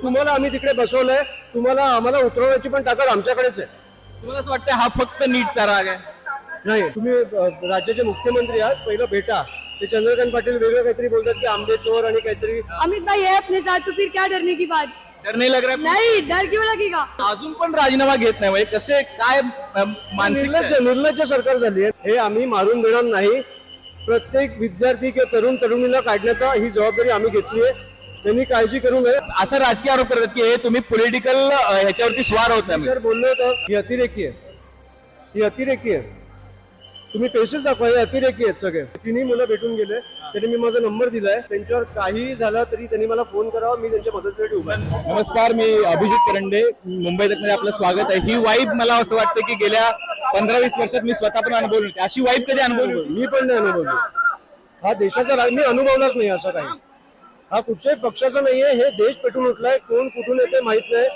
तुम्हाला आम्ही तिकडे बसवलंय, तुम्हाला आम्हाला उतरवण्याची पण ताकद आमच्याकडेच आहे. तुम्हाला असं वाटतं हा फक्त नीटचा राग आहे? नाही, तुम्ही राज्याचे मुख्यमंत्री आहात, पहिलं भेटा. ते चंद्रकांत पाटील वेगळं काहीतरी बोलतात की आंबे चोर आणि काहीतरी. अमित भाई है अपने साथ तो फिर क्या डरने की बात। डर नाही लग रहा है? नहीं, डर क्यों लगेगा। अजून पण राजीनामा घेत नाही म्हणजे कसे काय मानसिक निर्लज्ज सरकार झाली आहे. हे आम्ही मारून देणार नाही. प्रत्येक विद्यार्थी किंवा तरुण तरुणीला काढण्याचा ही जबाबदारी आम्ही घेतली आहे. त्यांनी काळजी करू नये. असा राजकीय आरोप करतात की हे तुम्ही पॉलिटिकल ह्याच्यावरती स्वार होत नाही. सर बोललो होतं ही अतिरेकी आहे, ही अतिरेकी आहे. तुम्ही फेसेस दाखवा, हे अतिरेकी आहेत सगळे. तिन्ही मुलं भेटून गेले, त्यांनी मी माझा नंबर दिलाय. त्यांच्यावर काही झालं तरी त्यांनी मला फोन करावा, मी त्यांच्या मदतीसाठी उभा आहे. नमस्कार, मी अभिजित करंडे, मुंबई तक मध्ये आपलं स्वागत आहे. ही वाईब मला असं वाटतं की गेल्या 15-20 वर्षात मी स्वतः पण अनुभवली होती. अशी वाईब कधी अनुभवली होती? मी पण नाही अनुभवली. हा देशाचा राग मी अनुभवलाच नाही असं काही. हा कुठच्याही पक्षाचा नाहीये. हे देश पेटून उठलाय. कोण कुठून येते माहित नाही,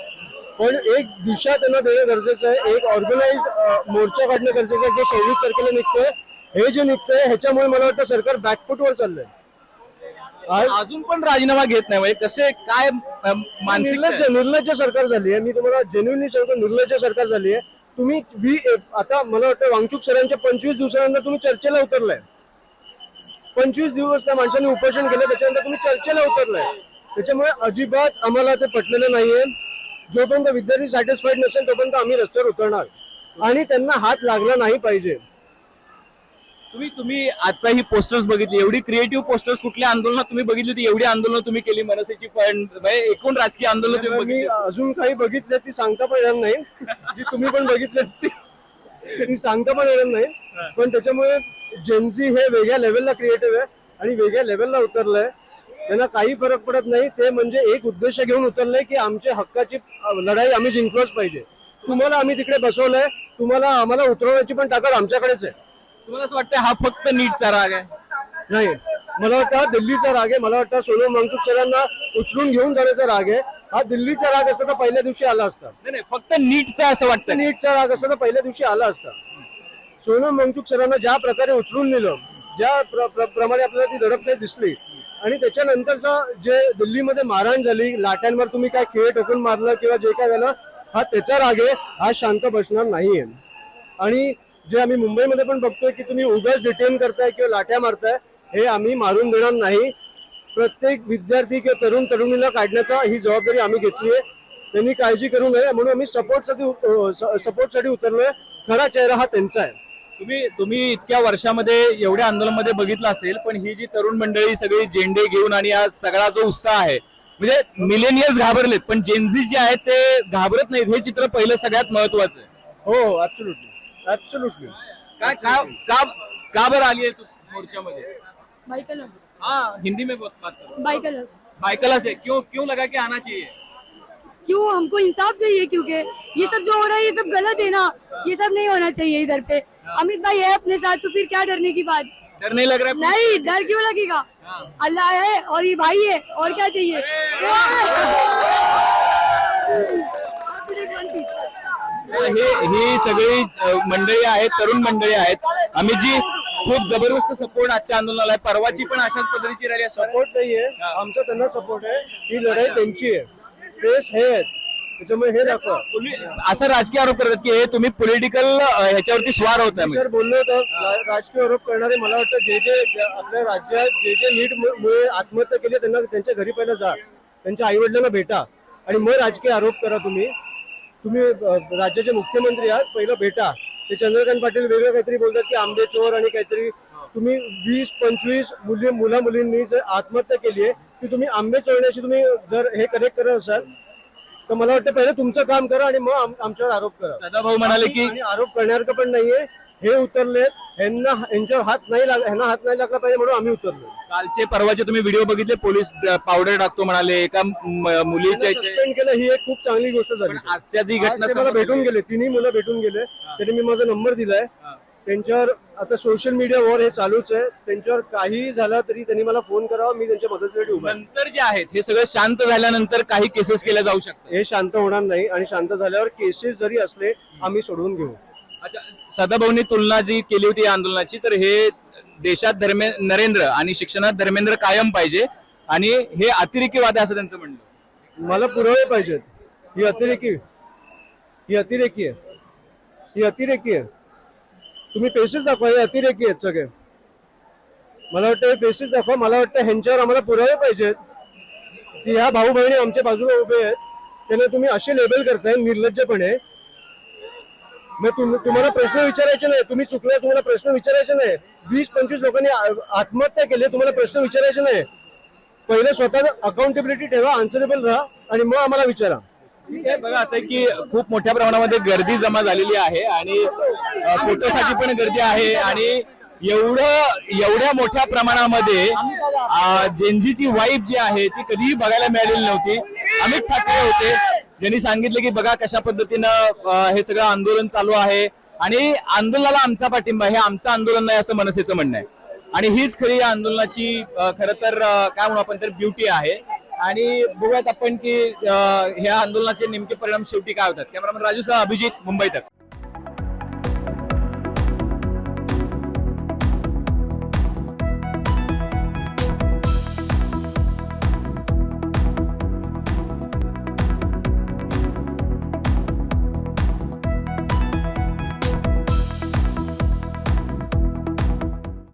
पण एक दिशा त्यांना देणं गरजेचं आहे. एक ऑर्गनाइज्ड मोर्चा काढणं गरजेचं आहे. जे 26 तारखेला निघतोय, हे जे निघतंय ह्याच्यामुळे मला वाटतं सरकार बॅकफुटवर चाललंय. अजून पण राजीनामा घेत नाही म्हणजे कसे काय मानसिक निर्लज्ज सरकार झाली आहे. मी तुम्हाला जेन्युइनली सांगतो, निर्लज्ज सरकार झाली आहे. तुम्ही आता मला वाटतं वांगचूक सरांच्या 25 दिवसानंतर तुम्ही चर्चेला उतरलाय. 25 दिवस त्या माणसाने उपोषण केलं, त्याच्यानंतर तुम्ही चर्चेला उतरलाय. त्याच्यामुळे अजिबात आम्हाला ते पटलेलं नाहीये. जोपर्यंत विद्यार्थी सॅटिस्फाईड नसेल तोपर्यंत आम्ही रस्त्यावर उतरणार आणि त्यांना हात लागला नाही पाहिजे. तुम्ही आजचा ही पोस्टर्स बघितली, एवढी क्रिएटिव्ह पोस्टर्स कुठल्या आंदोलनात तुम्ही बघितली होती? एवढी आंदोलन तुम्ही केली, मनसेची पण एकूण राजकीय आंदोलन तुम्ही मी बघितली? अजून काही बघितले ती सांगता पण येणार नाही, जी तुम्ही पण बघितली असती ती सांगता पण येणार नाही. पण त्याच्यामुळे जेन्झी हे वेगळ्या लेवलला क्रिएटिव्ह आहे आणि वेगळ्या लेवलला उतरलंय. त्यांना काही फरक पडत नाही. ते म्हणजे एक उद्देश घेऊन उतरलंय की आमच्या हक्काची लढाई आम्ही जिंकलोच पाहिजे. तुम्हाला आम्ही तिकडे बसवलंय, तुम्हाला आम्हाला उतरवण्याची पण ताकद आमच्याकडेच आहे. तुम्हाला असं वाटतं हा फक्त नीटचा राग आहे? नाही, मला वाटतं हा दिल्लीचा राग आहे. मला वाटतं सोनम वांगचूक सरांना उचलून घेऊन जाण्याचा राग आहे. हा दिल्लीचा राग असता तर पहिल्या दिवशी आला असता. नाही, फक्त नीटचा असं वाटतं. नीटचा राग असता तर पहिल्या दिवशी आला असता. सोनम वांगचूक सरांना ज्या प्रकारे उचलून नेलं, ज्या प्रमाणे आपल्याला ती दडपशाही दिसली आणि त्याच्यानंतरचा जे दिल्लीमध्ये मारहाण झाली, लाट्यांवर तुम्ही काय खेळ टोकून मारलं किंवा जे काय झालं, हा त्याचा राग आहे. हा शांत बसणार नाहीये. आणि जे आम्ही मुंबईमध्ये पण बघतोय की तुम्ही उगाच डिटेन करताय किंवा लाट्या मारताय, हे आम्ही मारून देणार नाही. प्रत्येक विद्यार्थी किंवा तरुण तरुणीला काढण्याचा ही जबाबदारी आम्ही घेतली आहे. त्यांनी काळजी करू नये म्हणून आम्ही सपोर्टसाठी उतरलोय. खरा चेहरा हा त्यांचा आहे. तुम्ही इतक्या वर्षामध्ये एवढ्या आंदोलनामध्ये बघितलं असेल, पण ही जी तरुण मंडळी सगळी झेंडे घेऊन आणि हा सगळा जो उत्साह आहे, म्हणजे मिलेनियल्स घाबरलेत पण जेनझी जे आहेत ते घाबरत नाहीत. हे चित्र पहिलं सगळ्यात महत्वाचं आहे. हो, ऍब्सोल्युटली. का बरं आली आहे तू मोर्चामध्ये? बाइकल हाँ, हिंदी में बात करो. बाइकल बाइकला से क्यों लगा कि आना चाहिए? क्यों, हमको इंसाफ चाहिए क्योंकि ये सब जो हो रहा है ये सब गलत है ना। ये सब नहीं होना चाहिए इधर पे। अमित भाई है अपने साथ तो फिर क्या डरने की बात। डर नहीं लग रहा है? नहीं, डर क्यों लगेगा। अल्लाह है और ये भाई है, और क्या चाहिए। ही सगळी मंडळी आहेत, तरुण मंडळी आहेत. अमितजी, खूप जबरदस्त सपोर्ट आजच्या आंदोलनाला आहे. परवाची पण अशाच पद्धतीची रॅली असणार. सपोर्ट नाहीये, आमचा त्यांना सपोर्ट आहे. ही लढाई त्यांची आहे. फेस हे आहेत, त्याच्यामुळे हे दाखवा. असा राजकीय आरोप करतात की हे तुम्ही पॉलिटिकल ह्याच्यावरती स्वार होत आहे. सर बोललो होतं, राजकीय आरोप करणारे मला वाटतं जे आपल्या राज्यात जे नीट मुळे आत्महत्या केली त्यांना त्यांच्या घरी पहिलं जा, त्यांच्या आई वडिलांना भेटा आणि मग राजकीय आरोप करा. तुम्ही राज्याचे मुख्यमंत्री आहात, पहिलं भेटा. ते चंद्रकांत पाटील वेगळं काहीतरी बोलतात की आंबे चोर आणि काहीतरी. तुम्ही 20-25 मुला मुलींनी जर आत्महत्या केली आहे की तुम्ही आंबे चोरण्याशी तुम्ही जर हे कनेक्ट करत असाल तर मला वाटतं पहिलं तुमचं काम करा आणि मग आमच्यावर आरोप करा. सदाभाऊ म्हणाले की आरोप करण्यासारखं पण नाहीये. हे उतरलेत, यांच्यावर हात नाही लागला पाहिजे म्हणून आम्ही उतरलो. कालचे परवाचे तुम्ही व्हिडिओ बघितले, पोलीस पावडर टाकतो म्हणाले, एका मुलीच्या सस्पेंड केलं. ही एक खूप चांगली गोष्ट झाली. आजच्या जी घटना मला भेटून गेले, तिन्ही मुलं भेटून गेले. त्यांनी मी माझा नंबर दिलाय. त्यांच्यावर आता सोशल मीडियावर हे चालूच आहे. त्यांच्यावर काही झालं तरी त्यांनी मला फोन करावा, मी त्यांच्या मदतीसाठी उभा आहे. नंतर जे आहेत हे सगळं शांत झाल्यानंतर काही केसेस केल्या जाऊ शकतात. हे शांत होणार नाही आणि शांत झाल्यावर केसेस जरी असले आम्ही सोडवून घेऊ. अच्छा, सदाभाऊंनी तुलना जी केली होती या आंदोलनाची, तर हे देशात नरेंद्र आणि शिक्षणात धर्मेंद्र कायम पाहिजे आणि हे अतिरेकीवाद आहे असं त्यांचं म्हणणं. मला पुरावे पाहिजेत. ही अतिरेकी आहे. ही अतिरेकी आहे. तुम्ही फेसेस दाखवा, हे अतिरेकी आहेत सगळे. मला वाटतं हे फेसेस दाखवा. मला वाटतं ह्यांच्यावर आम्हाला पुरावे पाहिजेत की ह्या भाऊ बहिणी आमच्या बाजूला उभे आहेत. त्यांना तुम्ही असे लेबल करताय निर्लज्जपणे. मग तुम्हाला प्रश्न विचारायचे नाही. तुम्ही चुकले, तुम्हाला प्रश्न विचारायचे नाही. 20-25 लोकांनी आत्महत्या केली, तुम्हाला प्रश्न विचारायचे नाही. पहिले स्वतः अकाउंटेबिलिटी ठेवा, आन्सरेबल राहा आणि मग आम्हाला विचारा. ठीक आहे, बघा असं आहे की खूप मोठ्या प्रमाणामध्ये गर्दी जमा झालेली आहे आणि फोटोसाठी पण गर्दी आहे आणि एवढ्या मोठ्या प्रमाणामध्ये जेनजीची वाईब जी आहे ती कधीही बघायला मिळालेली नव्हती. अमित ठाकरे होते ज्यांनी सांगितलं की बघा कशा पद्धतीनं हे सगळं आंदोलन चालू आहे आणि आंदोलनाला आमचा पाठिंबा, हे आमचं आंदोलन नाही असं मनसेचं म्हणणं आहे. आणि हीच खरी या आंदोलनाची खरं तर काय म्हणू आपण तर ब्युटी आहे. आणि बघूयात आपण की ह्या आंदोलनाचे नेमके परिणाम शेवटी काय होतात. कॅमेरामन राजू सह अभिजित, मुंबई तक.